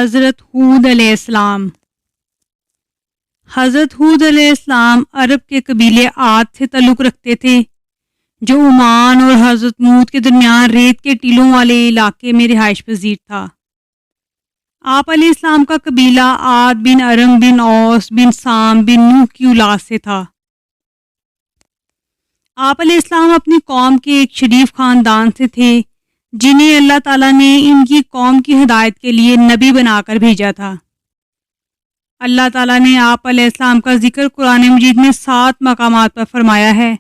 حضرت ہود علیہ السلام۔ حضرت ہود علیہ السلام عرب کے قبیلے عاد سے تعلق رکھتے تھے جو عمان اور حضرت مود کے درمیان ریت کے ٹیلوں والے علاقے میں رہائش پذیر تھا۔ آپ علیہ السلام کا قبیلہ عاد بن ارم بن اوس بن سام بن نوح کی اولاد سے تھا۔ آپ علیہ السلام اپنی قوم کے ایک شریف خاندان سے تھے جنہیں اللہ تعالیٰ نے ان کی قوم کی ہدایت کے لیے نبی بنا کر بھیجا تھا۔ اللہ تعالیٰ نے آپ علیہ السلام کا ذکر قرآن مجید میں 7 مقامات پر فرمایا ہے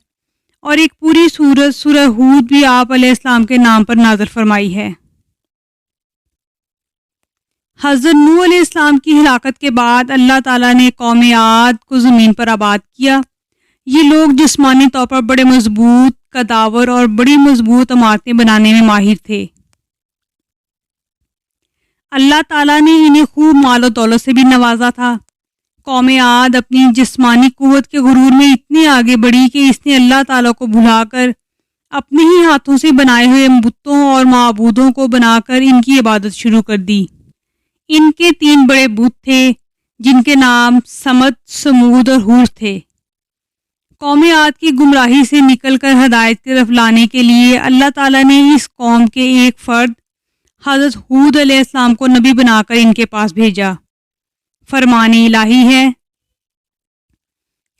اور ایک پوری سورت سورہ ہود بھی آپ علیہ السلام کے نام پر نازل فرمائی ہے۔ حضرت نوح علیہ السلام کی ہلاکت کے بعد اللہ تعالیٰ نے قوم عاد کو زمین پر آباد کیا۔ یہ لوگ جسمانی طور پر بڑے مضبوط، قداور اور بڑی مضبوط عمارتیں بنانے میں ماہر تھے۔ اللہ تعالیٰ نے انہیں خوب مال و دولت سے بھی نوازا تھا۔ قوم عاد اپنی جسمانی قوت کے غرور میں اتنی آگے بڑھی کہ اس نے اللہ تعالیٰ کو بھلا کر اپنے ہی ہاتھوں سے بنائے ہوئے بتوں اور معبودوں کو بنا کر ان کی عبادت شروع کر دی۔ ان کے 3 بڑے بت تھے جن کے نام سمد، سمود اور ہور تھے۔ قوم عاد کی گمراہی سے نکل کر ہدایت کی طرف لانے کے لیے اللہ تعالیٰ نے اس قوم کے ایک فرد حضرت ہود علیہ السلام کو نبی بنا کر ان کے پاس بھیجا۔ فرمان الہی ہے: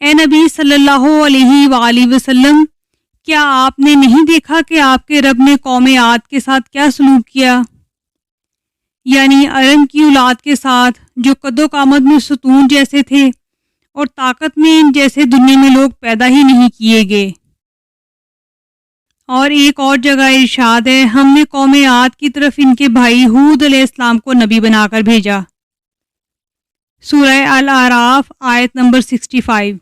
اے نبی صلی اللہ علیہ وآلہ وسلم، کیا آپ نے نہیں دیکھا کہ آپ کے رب نے قوم عاد کے ساتھ کیا سلوک کیا؟ یعنی ارم کی اولاد کے ساتھ جو قد و قامت میں ستون جیسے تھے اور طاقت میں ان جیسے دنیا میں لوگ پیدا ہی نہیں کیے گئے۔ اور ایک اور جگہ ارشاد ہے: ہم نے قوم عاد کی طرف ان کے بھائی ہود علیہ السلام کو نبی بنا کر بھیجا۔ سورہ الاعراف آیت نمبر 65۔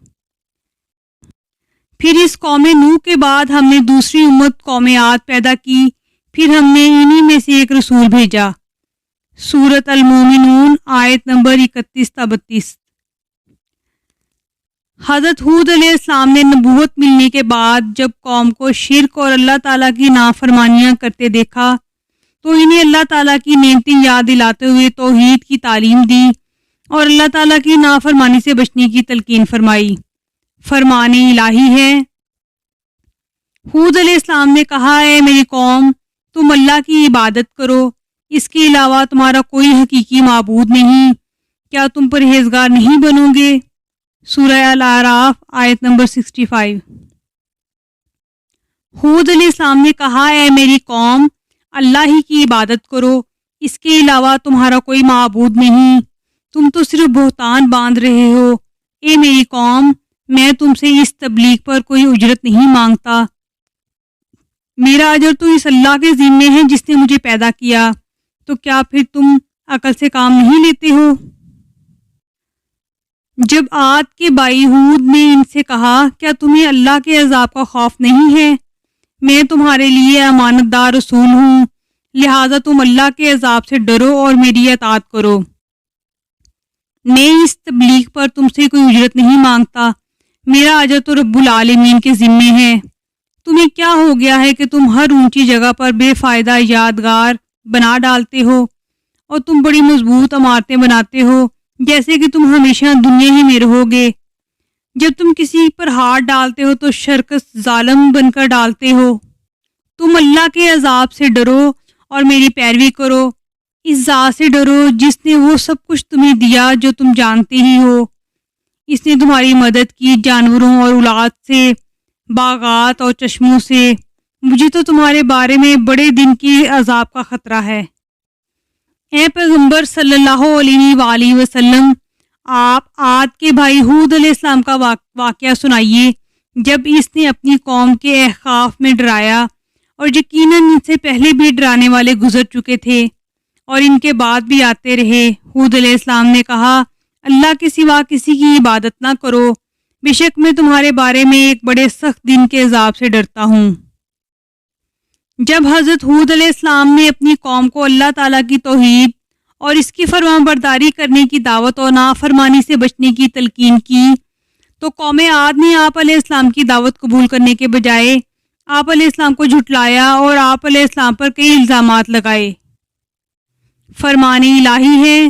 پھر اس قوم نوح کے بعد ہم نے دوسری امت قوم عاد پیدا کی، پھر ہم نے انہی میں سے ایک رسول بھیجا۔ سورۃ المومنون آیت نمبر 31-32۔ حضرت ہود علیہ السلام نے نبوت ملنے کے بعد جب قوم کو شرک اور اللہ تعالیٰ کی نافرمانیاں کرتے دیکھا تو انہیں اللہ تعالیٰ کی نعمتیں یاد دلاتے ہوئے توحید کی تعلیم دی اور اللہ تعالیٰ کی نافرمانی سے بچنے کی تلقین فرمائی۔ فرمان الہی ہے: ہود علیہ السلام نے کہا، اے میری قوم، تم اللہ کی عبادت کرو، اس کے علاوہ تمہارا کوئی حقیقی معبود نہیں، کیا تم پرہیزگار نہیں بنو گے؟ سورہ الاعراف آیت نمبر 65۔ ہود علیہ السلام نے کہا، اے میری قوم، اللہ ہی کی عبادت کرو، اس کے علاوہ تمہارا کوئی معبود نہیں، تم تو صرف بہتان باندھ رہے ہو۔ اے میری قوم، میں تم سے اس تبلیغ پر کوئی اجرت نہیں مانگتا، میرا اجر تو اس اللہ کے ذمے ہے جس نے مجھے پیدا کیا، تو کیا پھر تم عقل سے کام نہیں لیتے ہو؟ جب عاد کے بھائی ہود نے ان سے کہا، کیا تمہیں اللہ کے عذاب کا خوف نہیں ہے؟ میں تمہارے لیے امانت دار رسول ہوں، لہٰذا تم اللہ کے عذاب سے ڈرو اور میری اطاعت کرو۔ میں اس تبلیغ پر تم سے کوئی اجرت نہیں مانگتا، میرا اجر تو رب العالمین کے ذمے ہے۔ تمہیں کیا ہو گیا ہے کہ تم ہر اونچی جگہ پر بے فائدہ یادگار بنا ڈالتے ہو اور تم بڑی مضبوط عمارتیں بناتے ہو جیسے کہ تم ہمیشہ دنیا ہی میں رہو گے۔ جب تم کسی پر ہاتھ ڈالتے ہو تو شرکس ظالم بن کر ڈالتے ہو۔ تم اللہ کے عذاب سے ڈرو اور میری پیروی کرو، اس ذات سے ڈرو جس نے وہ سب کچھ تمہیں دیا جو تم جانتے ہی ہو۔ اس نے تمہاری مدد کی جانوروں اور اولاد سے، باغات اور چشموں سے۔ مجھے تو تمہارے بارے میں بڑے دن کی عذاب کا خطرہ ہے۔ اے پیغمبر صلی اللہ علیہ وآلہ وسلم، آپ عاد کے بھائی ہود علیہ السلام کا واقعہ سنائیے جب اس نے اپنی قوم کے احقاف میں ڈرایا، اور یقیناً ان سے پہلے بھی ڈرانے والے گزر چکے تھے اور ان کے بعد بھی آتے رہے۔ ہود علیہ السلام نے کہا، اللہ کے سوا کسی کی عبادت نہ کرو، بے شک میں تمہارے بارے میں ایک بڑے سخت دن کے عذاب سے ڈرتا ہوں۔ جب حضرت ہود علیہ السلام نے اپنی قوم کو اللہ تعالیٰ کی توحید اور اس کی فرمان برداری کرنے کی دعوت اور نافرمانی سے بچنے کی تلقین کی تو قوم عاد نے آپ علیہ السلام کی دعوت قبول کرنے کے بجائے آپ علیہ السلام کو جھٹلایا اور آپ علیہ السلام پر کئی الزامات لگائے۔ فرمان الہی ہے،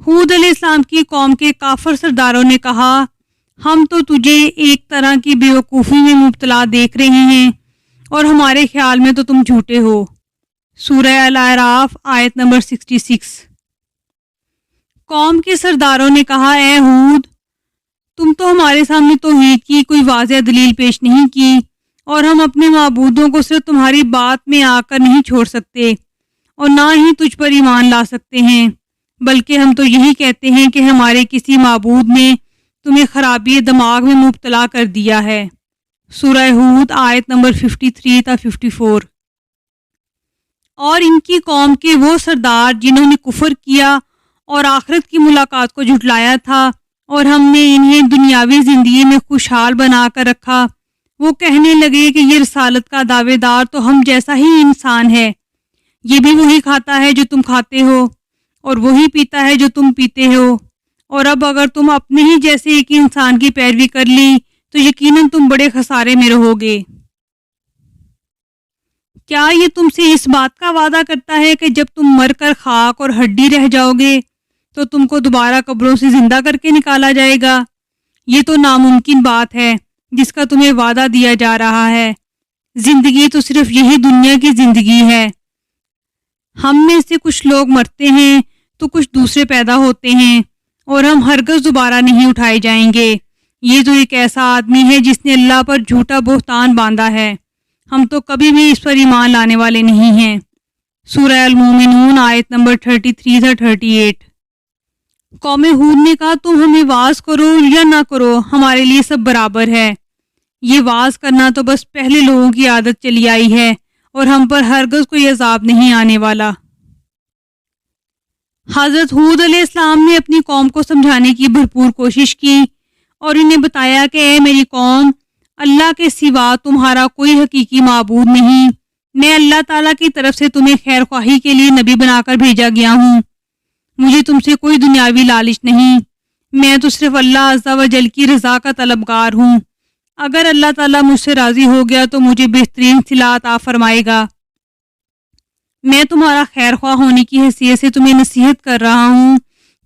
ہود علیہ السلام کی قوم کے کافر سرداروں نے کہا، ہم تو تجھے ایک طرح کی بیوقوفی میں مبتلا دیکھ رہے ہیں اور ہمارے خیال میں تو تم جھوٹے ہو۔ سورہ الاعراف آیت نمبر 66۔ قوم کے سرداروں نے کہا، اے ہود، تم تو ہمارے سامنے توحید کی کوئی واضح دلیل پیش نہیں کی، اور ہم اپنے معبودوں کو صرف تمہاری بات میں آ کر نہیں چھوڑ سکتے اور نہ ہی تجھ پر ایمان لا سکتے ہیں، بلکہ ہم تو یہی کہتے ہیں کہ ہمارے کسی معبود نے تمہیں خرابی دماغ میں مبتلا کر دیا ہے۔ سورہ ہود آیت نمبر 53 تا 54۔ اور ان کی قوم کے وہ سردار جنہوں نے کفر کیا اور آخرت کی ملاقات کو جھٹلایا تھا اور ہم نے انہیں دنیاوی زندگی میں خوشحال بنا کر رکھا، وہ کہنے لگے کہ یہ رسالت کا دعوے دار تو ہم جیسا ہی انسان ہے، یہ بھی وہی کھاتا ہے جو تم کھاتے ہو اور وہی پیتا ہے جو تم پیتے ہو، اور اب اگر تم اپنے ہی جیسے ایک انسان کی پیروی کر لی تو یقیناً تم بڑے خسارے میں رہو گے۔ کیا یہ تم سے اس بات کا وعدہ کرتا ہے کہ جب تم مر کر خاک اور ہڈی رہ جاؤ گے تو تم کو دوبارہ قبروں سے زندہ کر کے نکالا جائے گا؟ یہ تو ناممکن بات ہے جس کا تمہیں وعدہ دیا جا رہا ہے۔ زندگی تو صرف یہی دنیا کی زندگی ہے، ہم میں سے کچھ لوگ مرتے ہیں تو کچھ دوسرے پیدا ہوتے ہیں، اور ہم ہرگز دوبارہ نہیں اٹھائے جائیں گے۔ یہ تو ایک ایسا آدمی ہے جس نے اللہ پر جھوٹا بہتان باندھا ہے، ہم تو کبھی بھی اس پر ایمان لانے والے نہیں ہیں۔ سورہ المومنون آیت نمبر 33 تا 38۔ قوم ہود نے کہا، تم ہمیں واعظ کرو یا نہ کرو، ہمارے لیے سب برابر ہے۔ یہ واعظ کرنا تو بس پہلے لوگوں کی عادت چلی آئی ہے اور ہم پر ہرگز کوئی عذاب نہیں آنے والا۔ حضرت ہود علیہ السلام نے اپنی قوم کو سمجھانے کی بھرپور کوشش کی اور انہیں بتایا کہ اے میری قوم، اللہ کے سوا تمہارا کوئی حقیقی معبود نہیں، میں اللہ تعالیٰ کی طرف سے تمہیں خیر خواہی کے لیے نبی بنا کر بھیجا گیا ہوں، مجھے تم سے کوئی دنیاوی لالچ نہیں، میں تو صرف اللہ عز و جل کی رضا کا طلبگار ہوں، اگر اللہ تعالیٰ مجھ سے راضی ہو گیا تو مجھے بہترین صلہ عطا فرمائے گا۔ میں تمہارا خیر خواہ ہونے کی حیثیت سے تمہیں نصیحت کر رہا ہوں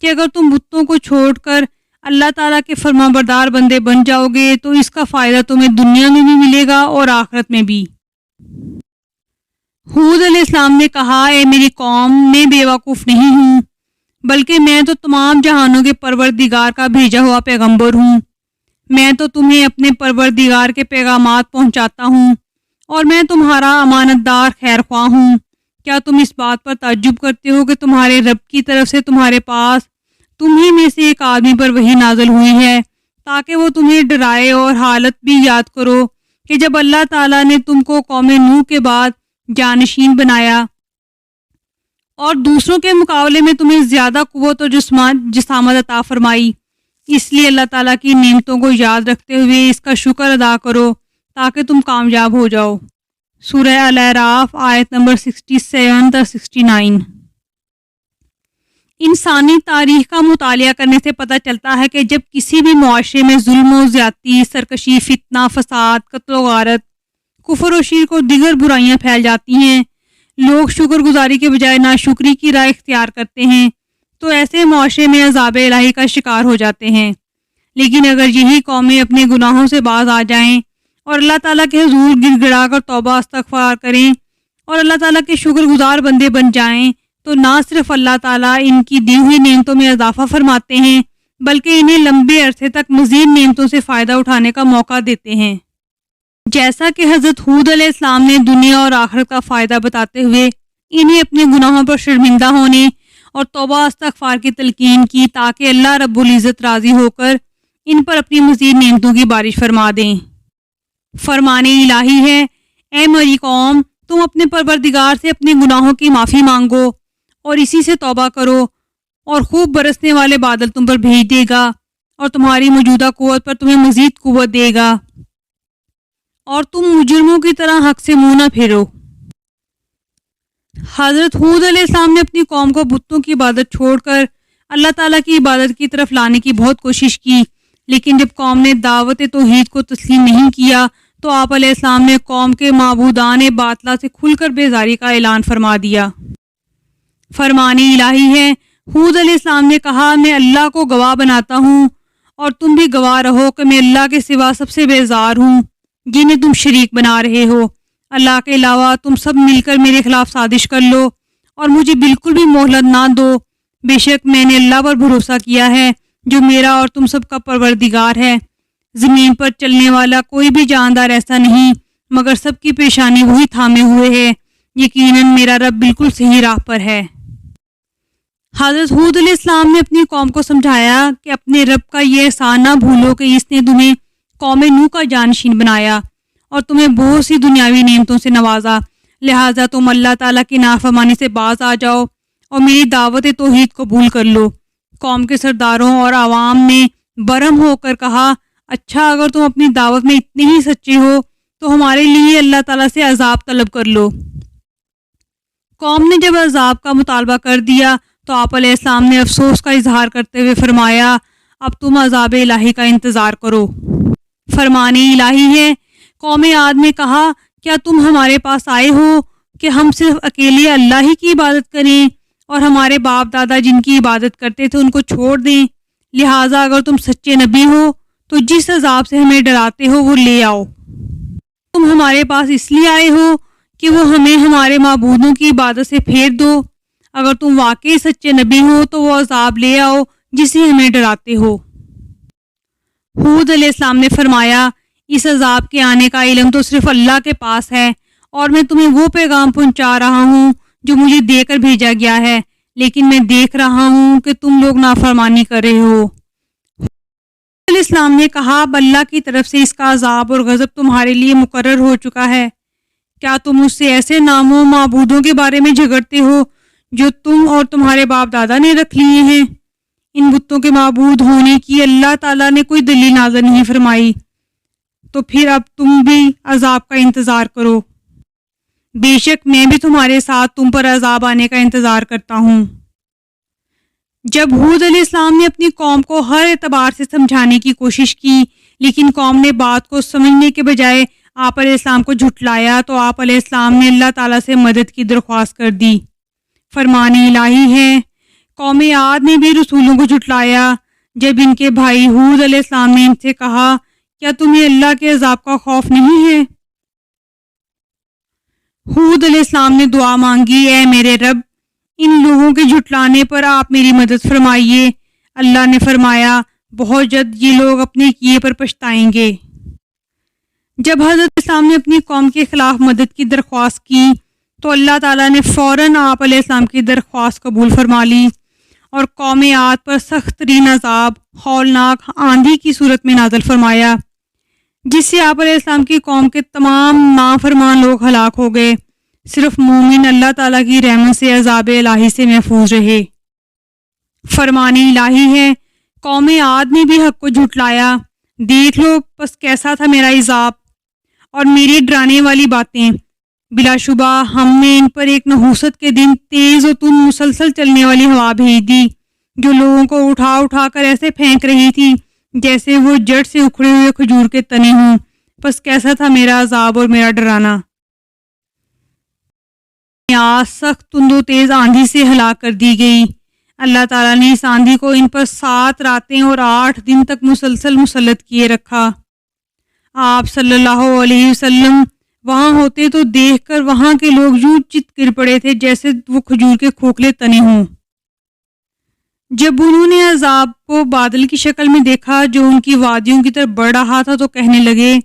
کہ اگر تم بتوں کو چھوڑ کر اللہ تعالیٰ کے فرما بردار بندے بن جاؤ گے تو اس کا فائدہ تمہیں دنیا میں بھی ملے گا اور آخرت میں بھی۔ ہود علیہ السلام نے کہا، اے میری قوم، میں بیوقوف نہیں ہوں، بلکہ میں تو تمام جہانوں کے پروردگار کا بھیجا ہوا پیغمبر ہوں، میں تو تمہیں اپنے پروردگار کے پیغامات پہنچاتا ہوں اور میں تمہارا امانت دار خیر خواہ ہوں۔ کیا تم اس بات پر تعجب کرتے ہو کہ تمہارے رب کی طرف سے تمہارے پاس تمہیں میں سے ایک آدمی پر وحی نازل ہوئی ہے تاکہ وہ تمہیں ڈرائے، اور حالت بھی یاد کرو کہ جب اللہ تعالیٰ نے تم کو قوم نوح کے بعد جانشین بنایا اور دوسروں کے مقابلے میں تمہیں زیادہ قوت اور جسامت عطا فرمائی، اس لیے اللہ تعالیٰ کی نعمتوں کو یاد رکھتے ہوئے اس کا شکر ادا کرو تاکہ تم کامیاب ہو جاؤ۔ سورہ الاعراف آیت نمبر 67 تا 69۔ انسانی تاریخ کا مطالعہ کرنے سے پتہ چلتا ہے کہ جب کسی بھی معاشرے میں ظلم و زیادتی، سرکشی، فتنہ، فساد، قتل و غارت، کفر و شرک اور دیگر برائیاں پھیل جاتی ہیں، لوگ شکر گزاری کے بجائے ناشکری کی راہ اختیار کرتے ہیں، تو ایسے معاشرے میں عذاب الہی کا شکار ہو جاتے ہیں۔ لیکن اگر یہی قومیں اپنے گناہوں سے باز آ جائیں اور اللہ تعالیٰ کے حضور گڑ گڑا کر توبہ استغفار کریں اور اللہ تعالیٰ کے شکر گزار بندے بن جائیں، تو نہ صرف اللہ تعالیٰ ان کی دی ہوئی نعمتوں میں اضافہ فرماتے ہیں بلکہ انہیں لمبے عرصے تک مزید نعمتوں سے فائدہ اٹھانے کا موقع دیتے ہیں۔ جیسا کہ حضرت ہود علیہ السلام نے دنیا اور آخرت کا فائدہ بتاتے ہوئے انہیں اپنے گناہوں پر شرمندہ ہونے اور توبہ استغفار کی تلقین کی تاکہ اللہ رب العزت راضی ہو کر ان پر اپنی مزید نعمتوں کی بارش فرما دیں۔ فرمان الہی ہے، اے میری قوم، تم اپنے پروردگار سے اپنے گناہوں کی معافی مانگو اور اسی سے توبہ کرو، اور خوب برسنے والے بادل تم پر بھیج دے گا اور تمہاری موجودہ قوت پر تمہیں مزید قوت دے گا، اور تم مجرموں کی طرح حق سے منہ نہ پھیرو۔ حضرت ہود علیہ السلام نے اپنی قوم کو بتوں کی عبادت چھوڑ کر اللہ تعالیٰ کی عبادت کی طرف لانے کی بہت کوشش کی، لیکن جب قوم نے دعوت توحید کو تسلیم نہیں کیا تو آپ علیہ السلام نے قوم کے معبودان باطلہ سے کھل کر بیزاری کا اعلان فرما دیا۔ فرمان الہی ہے۔ ہود علیہ السلام نے کہا میں اللہ کو گواہ بناتا ہوں اور تم بھی گواہ رہو کہ میں اللہ کے سوا سب سے بیزار ہوں جنہیں تم شریک بنا رہے ہو۔ اللہ کے علاوہ تم سب مل کر میرے خلاف سازش کر لو اور مجھے بالکل بھی مہلت نہ دو۔ بے شک میں نے اللہ پر بھروسہ کیا ہے جو میرا اور تم سب کا پروردگار ہے۔ زمین پر چلنے والا کوئی بھی جاندار ایسا نہیں مگر سب کی پیشانی وہی تھامے ہوئے ہے۔ یقیناً میرا رب بالکل صحیح راہ پر ہے۔ حضرت ہود علیہ السلام نے اپنی قوم کو سمجھایا کہ اپنے رب کا یہ احسان نہ بھولو کہ اس نے تمہیں قوم نوح کا جانشین بنایا اور تمہیں بہت سی دنیاوی نعمتوں سے نوازا، لہٰذا تم اللہ تعالیٰ کی نافرمانی سے باز آ جاؤ اور میری دعوت توحید قبول کر لو۔ قوم کے سرداروں اور عوام نے برہم ہو کر کہا اچھا اگر تم اپنی دعوت میں اتنے ہی سچے ہو تو ہمارے لیے اللہ تعالیٰ سے عذاب طلب کر لو۔ قوم نے جب عذاب کا مطالبہ کر دیا تو آپ علیہ السلام نے افسوس کا اظہار کرتے ہوئے فرمایا اب تم عذاب الہی کا انتظار کرو۔ فرمان الہی ہے۔ قوم عاد نے کہا کیا تم ہمارے پاس آئے ہو کہ ہم صرف اکیلے اللہ ہی کی عبادت کریں اور ہمارے باپ دادا جن کی عبادت کرتے تھے ان کو چھوڑ دیں؟ لہٰذا اگر تم سچے نبی ہو تو جس عذاب سے ہمیں ڈراتے ہو وہ لے آؤ۔ تم ہمارے پاس اس لیے آئے ہو کہ وہ ہمیں ہمارے معبودوں کی عبادت سے پھیر دو۔ اگر تم واقعی سچے نبی ہو تو وہ عذاب لے آؤ جسے ہمیں ڈراتے ہو۔ ہود علیہ السلام نے فرمایا اس عذاب کے آنے کا علم تو صرف اللہ کے پاس ہے اور میں تمہیں وہ پیغام پہنچا رہا ہوں جو مجھے دے کر بھیجا گیا ہے، لیکن میں دیکھ رہا ہوں کہ تم لوگ نافرمانی کر رہے ہو۔ علیہ السلام نے کہا اب اللہ کی طرف سے اس کا عذاب اور غضب تمہارے لیے مقرر ہو چکا ہے۔ کیا تم اس سے ایسے ناموں معبودوں کے بارے میں جھگڑتے ہو جو تم اور تمہارے باپ دادا نے رکھ لیے ہیں؟ ان بتوں کے معبود ہونے کی اللہ تعالیٰ نے کوئی دلیل نازل نہیں فرمائی، تو پھر اب تم بھی عذاب کا انتظار کرو۔ بے شک میں بھی تمہارے ساتھ تم پر عذاب آنے کا انتظار کرتا ہوں۔ جب ہود علیہ السلام نے اپنی قوم کو ہر اعتبار سے سمجھانے کی کوشش کی لیکن قوم نے بات کو سمجھنے کے بجائے آپ علیہ السلام کو جھٹلایا تو آپ علیہ السلام نے اللہ تعالیٰ سے مدد کی درخواست کر دی۔ فرمان الہی ہے۔ قوم عاد نے بھی رسولوں کو جھٹلایا جب ان کے بھائی ہود علیہ السلام نے ان سے کہا کیا تمہیں اللہ کے عذاب کا خوف نہیں ہے؟ ہود علیہ السلام نے دعا مانگی اے میرے رب ان لوگوں کے جھٹلانے پر آپ میری مدد فرمائیے۔ اللہ نے فرمایا بہت جلد یہ لوگ اپنے کیے پر پچھتائیں گے۔ جب حضرت السلام نے اپنی قوم کے خلاف مدد کی درخواست کی تو اللہ تعالیٰ نے فوراً آپ علیہ السلام کی درخواست قبول فرما لی اور قوم عاد پر سخت ترین عذاب ہولناک آندھی کی صورت میں نازل فرمایا جس سے آپ علیہ السلام کی قوم کے تمام نافرمان لوگ ہلاک ہو گئے۔ صرف مومن اللہ تعالیٰ کی رحمت سے عذاب الہی سے محفوظ رہے۔ فرمان الہی ہے۔ قوم عاد نے بھی حق کو جھٹلایا۔ دیکھ لو پس کیسا تھا میرا عذاب اور میری ڈرانے والی باتیں۔ بلا شبہ ہم نے ان پر ایک نحوست کے دن تیز و تند مسلسل چلنے والی ہوا بھیج دی جو لوگوں کو اٹھا اٹھا کر ایسے پھینک رہی تھی جیسے وہ جڑ سے اکھڑے ہوئے کھجور کے تنے ہوں۔ پس کیسا تھا میرا عذاب اور میرا ڈرانا۔ سخت تند و تیز آندھی سے ہلاک کر دی گئی۔ اللہ تعالیٰ نے اس آندھی کو ان پر 7 راتیں اور 8 دن تک مسلسل مسلط کیے رکھا۔ آپ صلی اللہ علیہ وسلم وہاں ہوتے تو دیکھ کر وہاں کے لوگ یوں چت گر پڑے تھے جیسے وہ کھجور کے کھوکھلے تنے ہوں۔ جب انہوں نے عذاب کو بادل کی شکل میں دیکھا جو ان کی وادیوں کی طرف بڑھ رہا تھا تو کہنے لگے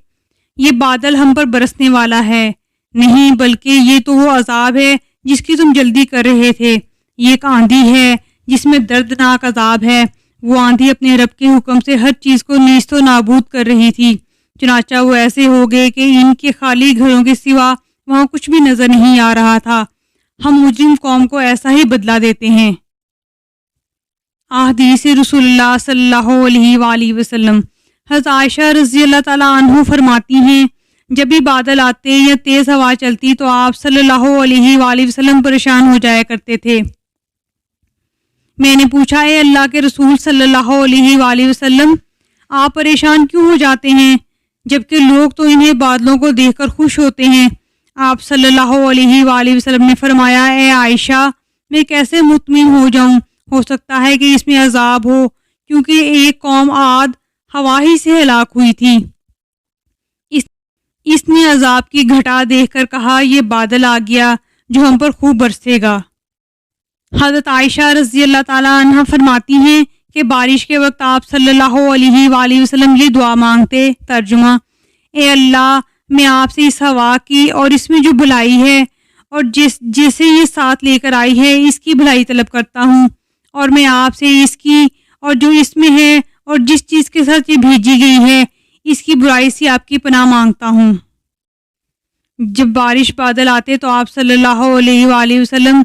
یہ بادل ہم پر برسنے والا ہے، نہیں بلکہ یہ تو وہ عذاب ہے جس کی تم جلدی کر رہے تھے۔ یہ ایک آندھی ہے جس میں دردناک عذاب ہے۔ وہ آندھی اپنے رب کے حکم سے ہر چیز کو نیست و نابود کر رہی تھی، چنانچہ وہ ایسے ہو گئے کہ ان کے خالی گھروں کے سوا وہاں کچھ بھی نظر نہیں آ رہا تھا۔ ہم مجرم قوم کو ایسا ہی بدلہ دیتے ہیں۔ احادیث رسول اللہ صلی اللہ علیہ وآلہ وسلم۔ حضرت عائشہ رضی اللہ تعالیٰ عنہ فرماتی ہیں جب بھی بادل آتے یا تیز ہوا چلتی تو آپ صلی اللہ علیہ وآلہ وسلم پریشان ہو جایا کرتے تھے۔ میں نے پوچھا اے اللہ کے رسول صلی اللہ علیہ وآلہ وسلم آپ پریشان کیوں ہو جاتے ہیں جبکہ لوگ تو انہیں بادلوں کو دیکھ کر خوش ہوتے ہیں؟ آپ صلی اللہ علیہ وآلہ وسلم نے فرمایا اے عائشہ میں کیسے مطمئن ہو جاؤں؟ ہو سکتا ہے کہ اس میں عذاب ہو، کیونکہ ایک قوم عاد ہوا ہی سے ہلاک ہوئی تھی۔ اس نے عذاب کی گھٹا دیکھ کر کہا، یہ بادل آ گیا جو ہم پر خوب برسے گا۔ حضرت عائشہ رضی اللہ تعالیٰ عنہ فرماتی ہیں کہ بارش کے وقت آپ صلی اللہ علیہ وآلہ وسلم یہ دعا مانگتے، ترجمہ: اے اللہ، میں آپ سے اس ہوا کی اور اس میں جو بھلائی ہے اور جسے یہ ساتھ لے کر آئی ہے اس کی بھلائی طلب کرتا ہوں، اور میں آپ سے اس کی اور جو اس میں ہے اور جس چیز کے ساتھ یہ بھیجی گئی ہے اس کی برائی سے آپ کی پناہ مانگتا ہوں۔ جب بارش بادل آتے تو آپ صلی اللہ علیہ وآلہ وسلم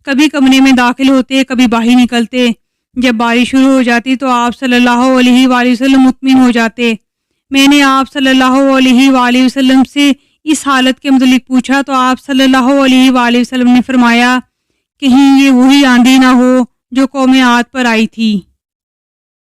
کبھی کمرے میں داخل ہوتے، کبھی باہر نکلتے۔ جب بارش شروع ہو جاتی تو آپ صلی اللہ علیہ وآلہ وسلم مطمئن ہو جاتے۔ میں نے آپ صلی اللہ علیہ وآلہ وسلم سے اس حالت کے متعلق پوچھا تو آپ صلی اللہ علیہ وآلہ وسلم نے فرمایا، کہیں یہ وہی آندھی نہ ہو جو قوم عاد پر آئی تھی۔